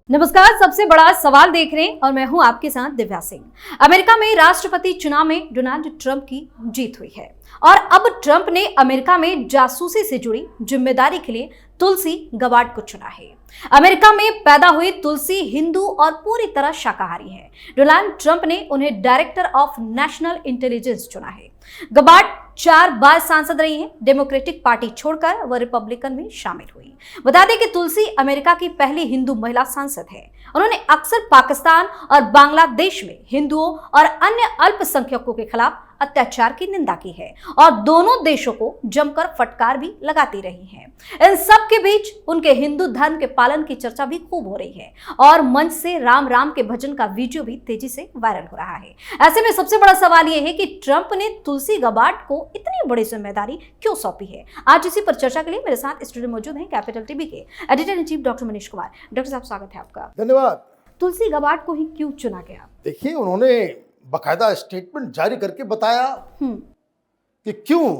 नमस्कार, सबसे बड़ा सवाल देख रहे हैं और मैं हूं आपके साथ दिव्या सिंह। अमेरिका में राष्ट्रपति चुनाव में डोनाल्ड ट्रंप की जीत हुई है और अब ट्रंप ने अमेरिका में जासूसी से जुड़ी जिम्मेदारी के लिए तुलसी गबार्ड को चुना है। अमेरिका में पैदा हुई तुलसी हिंदू और पूरी तरह शाकाहारी है। डोनाल्ड ट्रंप ने उन्हें डायरेक्टर ऑफ नेशनल इंटेलिजेंस चुना है। गबार्ड 4 बार सांसद रही हैं। डेमोक्रेटिक पार्टी छोड़कर वह रिपब्लिकन में शामिल हुई। बता दें कि तुलसी अमेरिका की पहली हिंदू महिला सांसद है। उन्होंने अक्सर पाकिस्तान और बांग्लादेश में हिंदुओं और अन्य अल्पसंख्यकों के खिलाफ अत्याचार की निंदा की है और दोनों देशों को जमकर फटकार भी लगाती रही हैं। इन सब के बीच उनके हिंदू धर्म के पालन की चर्चा भी खूब हो रही है और मंच से राम राम के भजन का वीडियो भी तेजी से वायरल हो रहा है। ऐसे में सबसे बड़ा सवाल यह है कि ट्रंप ने तुलसी गबार्ड को इतनी बड़ी जिम्मेदारी क्यों सौंपी है। आज इसी पर चर्चा के लिए मेरे साथ स्टूडियो मौजूद हैं कैपिटल टीवी के editor in chief doctor Manish Kumar. Doctor साहब, स्वागत है आपका। धन्यवाद। तुलसी गबार्ड को ही क्यों चुना गया? देखिए, उन्होंने बकायदा स्टेटमेंट जारी करके बताया कि क्यों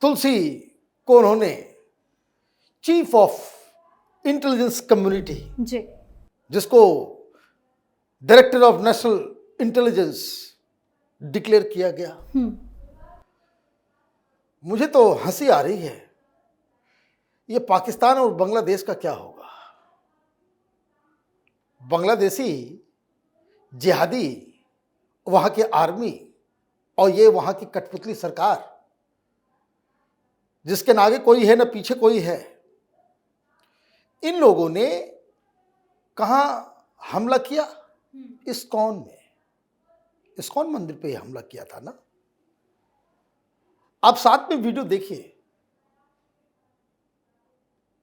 तुलसी को उन्होंने चीफ ऑफ इंटेलिजेंस कम्युनिटी, जिसको director of national intelligence declare किया गया। मुझे तो हंसी आ रही है। ये पाकिस्तान और बांग्लादेश का क्या होगा? बांग्लादेशी जिहादी, वहां की आर्मी और ये वहां की कठपुतली सरकार, जिसके ना आगे कोई है ना पीछे कोई है, इन लोगों ने कहां हमला किया? इस्कॉन में, इस्कॉन मंदिर पे हमला किया था ना। आप साथ में वीडियो देखिए।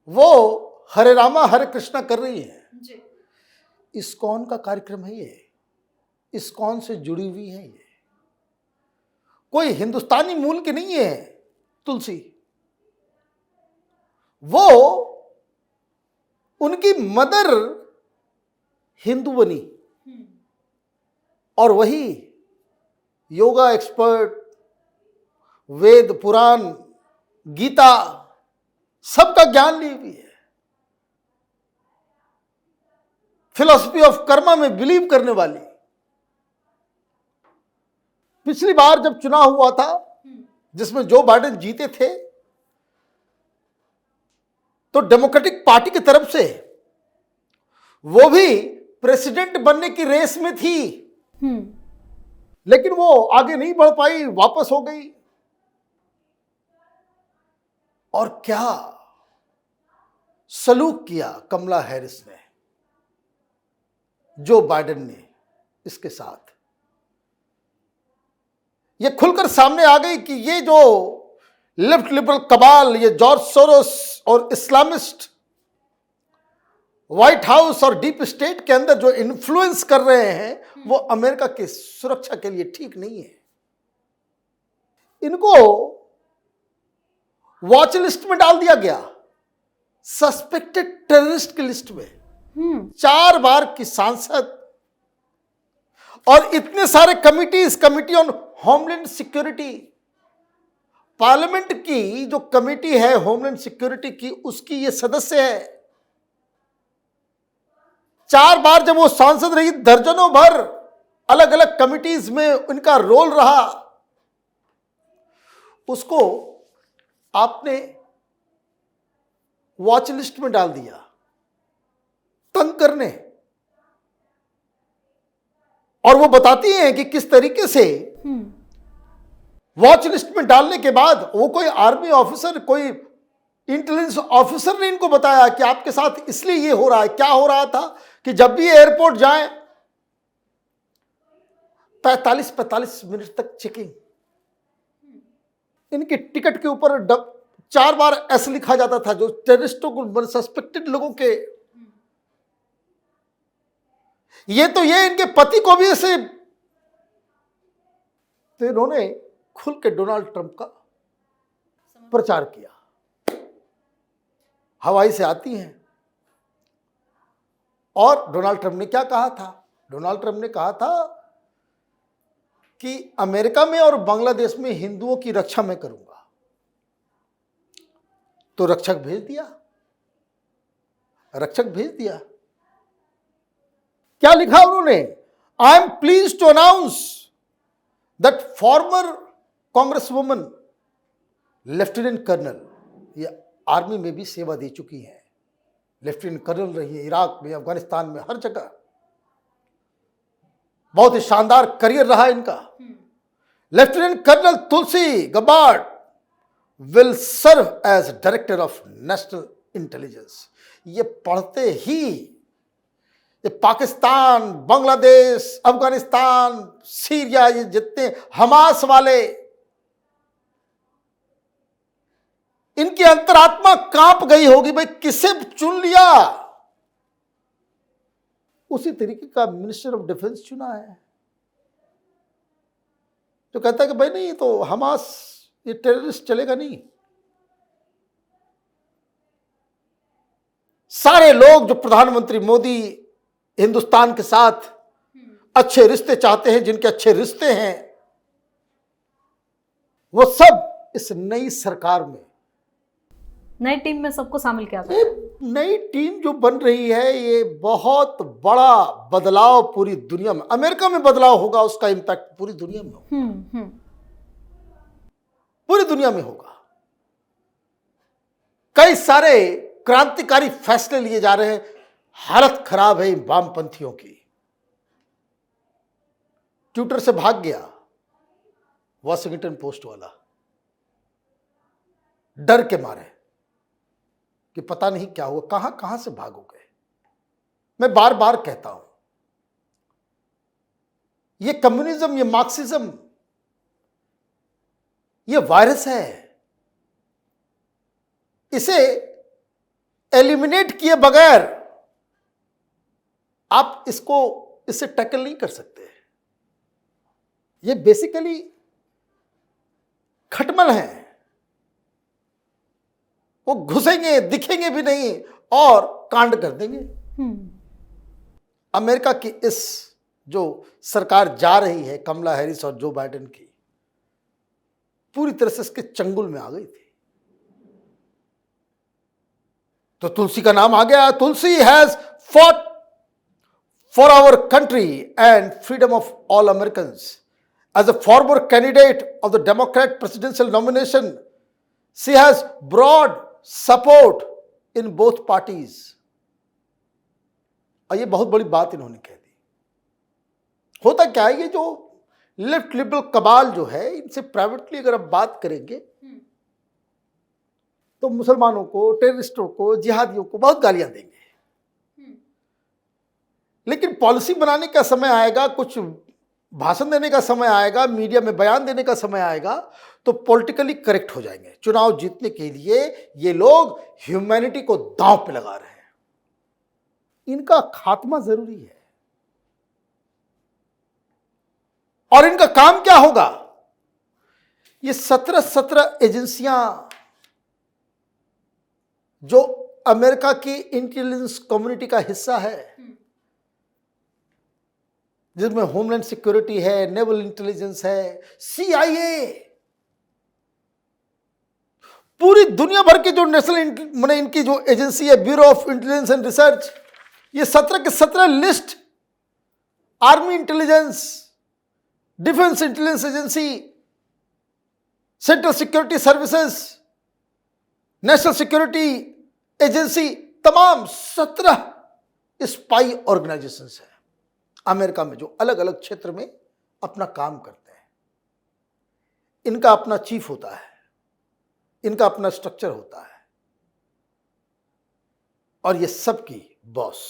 वो हरे रामा हरे कृष्णा कर रही है। इस्कॉन का कार्यक्रम है ये, इस्कॉन से जुड़ी हुई है ये, कोई हिंदुस्तानी मूल की नहीं है तुलसी। वो उनकी मदर हिंदू बनी और वही योगा एक्सपर्ट, वेद पुराण गीता सबका ज्ञान ली हुई है। फिलॉसफी ऑफ कर्मा में बिलीव करने वाली। पिछली बार जब चुनाव हुआ था, जिसमें जो बाइडेन जीते थे, तो डेमोक्रेटिक पार्टी की तरफ से वो भी प्रेसिडेंट बनने की रेस में थी, लेकिन वो आगे नहीं बढ़ पाई, वापस हो गई। और क्या सलूक किया कमला हैरिस ने, जो बाइडेन ने इसके साथ। ये खुलकर सामने आ गई कि ये जो लेफ्ट लिबरल कबाल, ये जॉर्ज सोरोस और इस्लामिस्ट व्हाइट हाउस और डीप स्टेट के अंदर जो इन्फ्लुएंस कर रहे हैं, वो अमेरिका की सुरक्षा के लिए ठीक नहीं है। इनको वॉच लिस्ट में डाल दिया गया, सस्पेक्टेड टेररिस्ट की लिस्ट में। 4 बार की सांसद और इतने सारे committees, committee on homeland security, parliament की जो कमेटी है होमलैंड सिक्योरिटी की, उसकी ये सदस्य है। 4 बार जब वो सांसद रही, दर्जनों भर अलग अलग कमिटीज में उनका रोल रहा, उसको आपने वॉच लिस्ट में डाल दिया, तंग करने। और वो बताती हैं कि किस तरीके से वॉच लिस्ट में डालने के बाद वो कोई आर्मी ऑफिसर, कोई इंटेलिजेंस ऑफिसर ने इनको बताया कि आपके साथ इसलिए ये हो रहा है। क्या हो रहा था कि जब भी एयरपोर्ट जाएं 45 मिनट तक चेकिंग। इनके टिकट के ऊपर 4 बार ऐसे लिखा जाता था, जो टेररिस्टों को, सस्पेक्टेड लोगों के। ये इनके पति को भी ऐसे। तो इन्होंने खुल के डोनाल्ड ट्रंप का प्रचार किया। हवाई से आती हैं। और डोनाल्ड ट्रंप ने क्या कहा था? डोनाल्ड ट्रंप ने कहा था कि अमेरिका में और बांग्लादेश में हिंदुओं की रक्षा मैं करूंगा। तो रक्षक भेज दिया। रक्षक भेज दिया। क्या लिखा उन्होंने? I am pleased to announce that former Congress woman lieutenant colonel, ये आर्मी में भी सेवा दे चुकी है, लेफ्टिनेंट कर्नल रही है, इराक में, अफगानिस्तान में, हर जगह बहुत ही शानदार करियर रहा इनका। Lieutenant colonel Tulsi Gabbard will serve as director of national intelligence. ये पढ़ते ही ये पाकिस्तान, बांग्लादेश, अफगानिस्तान, सीरिया, ये जितने हमास वाले, इनकी अंतरात्मा कांप गई होगी, भाई किसे चुन लिया। उसी तरीके का मिनिस्टर ऑफ डिफेंस चुना है, जो कहता है कि भाई नहीं, तो हमास ये टेररिस्ट चलेगा नहीं। सारे लोग जो प्रधानमंत्री मोदी हिंदुस्तान के साथ अच्छे रिश्ते चाहते हैं, जिनके अच्छे रिश्ते हैं, वो सब इस नई सरकार में, नई टीम में सबको शामिल किया था। नई टीम जो बन रही है, ये बहुत बड़ा बदलाव पूरी दुनिया में, अमेरिका में बदलाव होगा, उसका इंपैक्ट पूरी दुनिया में होगा। पूरी दुनिया में होगा। कई सारे क्रांतिकारी फैसले लिए जा रहे हैं। हालत खराब है इन वामपंथियों की। ट्विटर से भाग गया वॉशिंगटन पोस्ट वाला, डर के मारे कि पता नहीं क्या हुआ, कहां कहां से भागोगे। मैं बार बार कहता हूं, ये कम्युनिज्म, ये मार्क्सिज्म, ये वायरस है। इसे एलिमिनेट किए बगैर आप इससे टैकल नहीं कर सकते। ये बेसिकली खटमल हैं, वो घुसेंगे, दिखेंगे भी नहीं और कांड कर देंगे। अमेरिका की इस जो सरकार जा रही है, कमला हैरिस और जो बाइडेन की, पूरी तरह से इसके चंगुल में आ गई थी। तो तुलसी का नाम आ गया। Tulsi has fought for our country and freedom of all Americans. As a former candidate of the Democrat presidential nomination, she has broad support in both parties. और ये बहुत बड़ी बात इन्होंने कह दी। होता क्या है, ये जो लेफ्ट लिबरल कबाल जो है, इनसे प्राइवेटली अगर आप बात करेंगे तो मुसलमानों को, टेररिस्टों को, जिहादियों को बहुत गालियां देंगे। लेकिन पॉलिसी बनाने का समय आएगा, कुछ भाषण देने का समय आएगा, मीडिया में बयान देने का समय आएगा, तो पॉलिटिकली करेक्ट हो जाएंगे। चुनाव जीतने के लिए ये लोग ह्यूमैनिटी को दांव पे लगा रहे हैं। इनका खात्मा जरूरी है। और इनका काम क्या होगा? ये 17 एजेंसियां जो अमेरिका की इंटेलिजेंस कम्युनिटी का हिस्सा है, जिसमें होमलैंड सिक्योरिटी है, नेवल इंटेलिजेंस है, CIA, पूरी दुनिया भर के जो नेशनल माने इनकी जो एजेंसी है, bureau of intelligence and research, ये 17 के 17 list, army intelligence, defence intelligence agency, central security services, national security agency, तमाम 17 स्पाई ऑर्गेनाइजेशंस है अमेरिका में, जो अलग अलग क्षेत्र में अपना काम करते हैं। इनका अपना चीफ होता है, इनका अपना स्ट्रक्चर होता है, और ये सब की बॉस।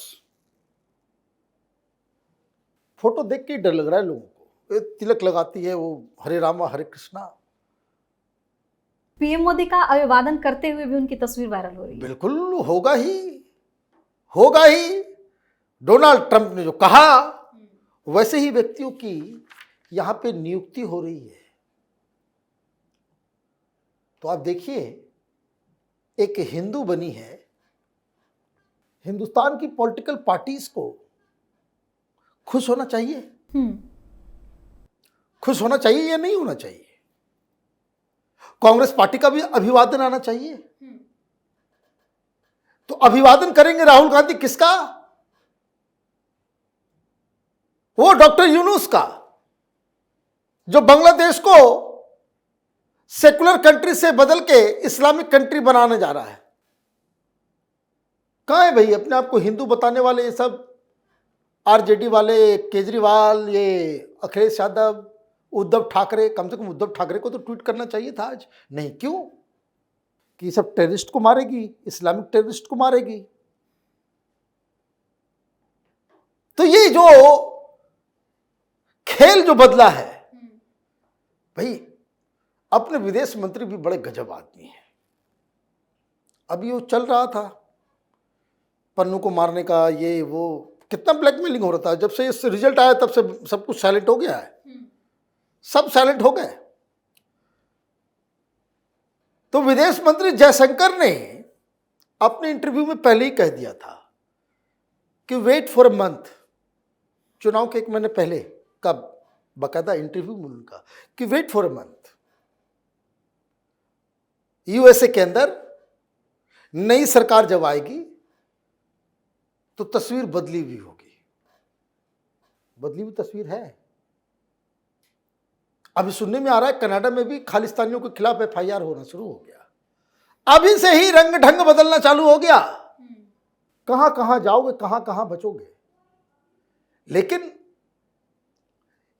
फोटो देख के डर लग रहा है लोगों को। तिलक लगाती है वो, हरे रामा हरे कृष्णा। पीएम मोदी का अभिवादन करते हुए भी उनकी तस्वीर वायरल हो रही है। बिल्कुल होगा ही, होगा ही। डोनाल्ड ट्रंप ने जो कहा, वैसे ही व्यक्तियों की यहां पे नियुक्ति हो रही है। तो आप देखिए, एक हिंदू बनी है। हिंदुस्तान की पॉलिटिकल पार्टीज को खुश होना चाहिए, खुश होना चाहिए या नहीं होना चाहिए? कांग्रेस पार्टी का भी अभिवादन आना चाहिए। तो अभिवादन करेंगे राहुल गांधी किसका? वो डॉक्टर यूनुस का, जो बांग्लादेश को सेकुलर कंट्री से बदल के इस्लामिक कंट्री बनाने जा रहा है। कहां है भाई अपने आप को हिंदू बताने वाले ये सब आरजेडी वाले, केजरीवाल, ये अखिलेश यादव, उद्धव ठाकरे? कम से कम उद्धव ठाकरे को तो ट्वीट करना चाहिए था आज। नहीं, क्यों? कि सब टेररिस्ट को मारेगी, इस्लामिक टेररिस्ट को मारेगी। तो ये जो खेल जो बदला है भाई, अपने विदेश मंत्री भी बड़े गजब आदमी हैं। अभी वो चल रहा था पन्नू को मारने का, ये वो कितना ब्लैकमेलिंग हो रहा था। जब से इस रिजल्ट आया तब से सब कुछ साइलेंट हो गया है, सब साइलेंट हो गए। तो विदेश मंत्री जयशंकर ने अपने इंटरव्यू में पहले ही कह दिया था कि वेट फॉर अ मंथ, चुनाव के 1 महीने पहले का बाकायदा इंटरव्यू में उनका, कि wait for a month, USA के अंदर नई सरकार जब आएगी तो तस्वीर बदली हुई होगी। बदली हुई तस्वीर है। अभी सुनने में आ रहा है कनाडा में भी खालिस्तानियों के खिलाफ एफआईआर होना शुरू हो गया। अभी से ही रंग ढंग बदलना चालू हो गया। कहां कहां जाओगे, कहां कहां बचोगे? लेकिन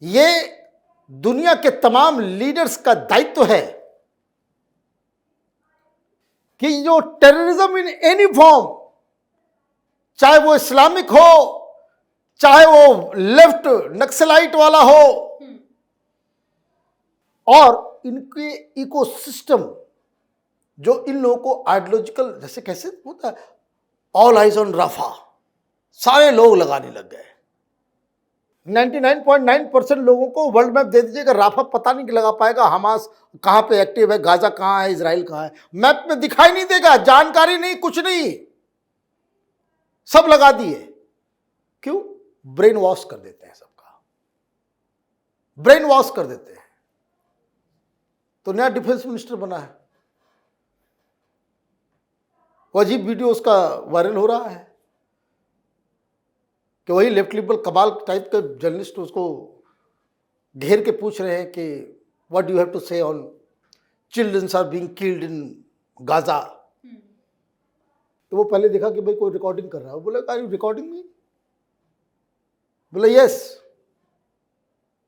ये दुनिया के तमाम लीडर्स का दायित्व है कि जो टेररिज्म इन एनी फॉर्म, चाहे वो इस्लामिक हो, चाहे वो लेफ्ट नक्सलाइट वाला हो, और इनके इकोसिस्टम जो इन लोगों को आइडियोलॉजिकल, जैसे कैसे होता है, ऑल आइज ऑन राफा, सारे लोग लगाने लग गए। 99.9% लोगों को वर्ल्ड मैप दे दीजिएगा, राफा पता नहीं लगा पाएगा हमास कहां पे एक्टिव है, गाजा कहां है, इजराइल कहां है, मैप में दिखाई नहीं देगा, जानकारी नहीं, कुछ नहीं, सब लगा दिए। क्यों? ब्रेन वॉश कर देते हैं सबका, ब्रेन वॉश कर देते हैं। तो नया डिफेंस मिनिस्टर बना है, वो अजीब वीडियो उसका वायरल हो रहा है कि वही लेफ्ट लिबरल कबाल टाइप के जर्नलिस्ट उसको घेर के पूछ रहे हैं कि what do you have to say on childrens are being killed in Gaza. तो वो पहले देखा कि भाई कोई रिकॉर्डिंग कर रहा है, वो बोला आर यू रिकॉर्डिंग मी? बोला यस।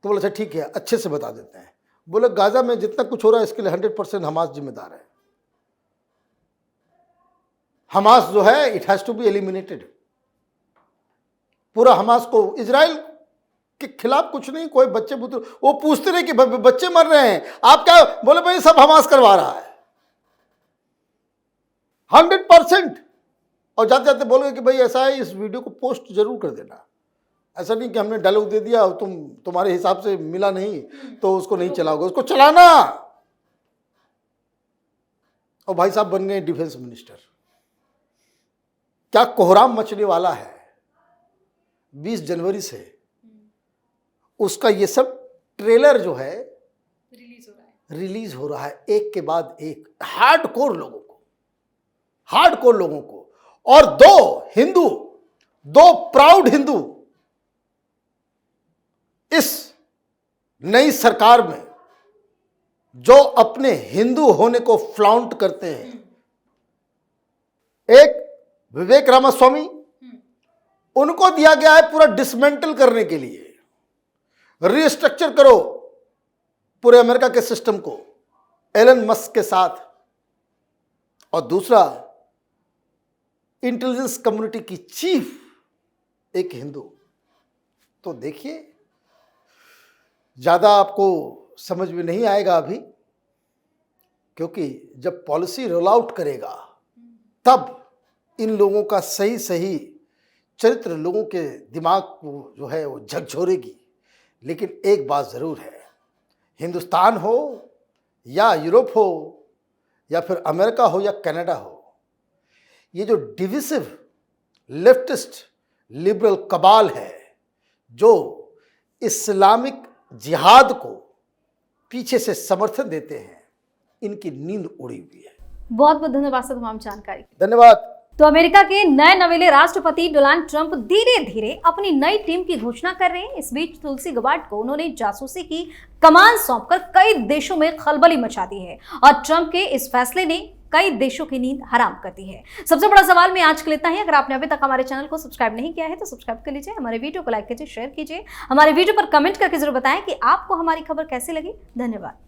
तो बोला अच्छा ठीक है, अच्छे से बता देते हैं। बोले गाजा में जितना कुछ हो रहा है इसके लिए 100% हमास जिम्मेदार है। हमास जो है it has to be eliminated. पूरा हमास को, इजराइल के खिलाफ कुछ नहीं, कोई बच्चे बुद्ध, वो पूछते रहे कि बच्चे मर रहे हैं, आप क्या? बोले भाई सब हमास करवा रहा है 100%। और जाते जाते बोल गए कि भाई ऐसा है, इस वीडियो को पोस्ट जरूर कर देना। ऐसा नहीं कि हमने डायलॉग दे दिया, तुम्हारे हिसाब से मिला नहीं तो उसको नहीं चलाओगे, उसको चलाना। और भाई साहब बन गए डिफेंस मिनिस्टर। क्या कोहराम मचने वाला है 20 जनवरी से, उसका ये सब ट्रेलर जो है रिलीज हो रहा है एक के बाद एक, हार्डकोर लोगों को। और दो प्राउड हिंदू इस नई सरकार में जो अपने हिंदू होने को फ्लाउंट करते हैं। एक विवेक रामास्वामी, उनको दिया गया है पूरा डिसमेंटल करने के लिए, रीस्ट्रक्चर करो पूरे अमेरिका के सिस्टम को एलन मस्क के साथ। और दूसरा, इंटेलिजेंस कम्युनिटी की चीफ एक हिंदू। तो देखिए, ज्यादा आपको समझ में नहीं आएगा अभी, क्योंकि जब पॉलिसी रोल आउट करेगा तब इन लोगों का सही सही चरित्र लोगों के दिमाग को जो है वो झकझोरेगी। लेकिन एक बात जरूर है, हिंदुस्तान हो या यूरोप हो या फिर अमेरिका हो या कनाडा हो, ये जो डिविसिव लेफ्टिस्ट लिबरल कबाल है जो इस्लामिक जिहाद को पीछे से समर्थन देते हैं, इनकी नींद उड़ी हुई है। बहुत बहुत धन्यवाद सर तमाम जानकारी। धन्यवाद। तो अमेरिका के नए नवेले राष्ट्रपति डोनाल्ड ट्रंप धीरे धीरे अपनी नई टीम की घोषणा कर रहे हैं। इस बीच तुलसी गबार्ड को उन्होंने जासूसी की कमान सौंपकर कई देशों में खलबली मचा दी है और ट्रंप के इस फैसले ने कई देशों की नींद हराम कर दी है। सबसे बड़ा सवाल में आज के लिए इतना ही। अगर आपने अभी तक हमारे चैनल को सब्सक्राइब नहीं किया है तो सब्सक्राइब कर लीजिए, हमारे वीडियो को लाइक कीजिए, शेयर कीजिए, हमारे वीडियो पर कमेंट करके जरूर बताएं कि आपको हमारी खबर कैसी लगी। धन्यवाद।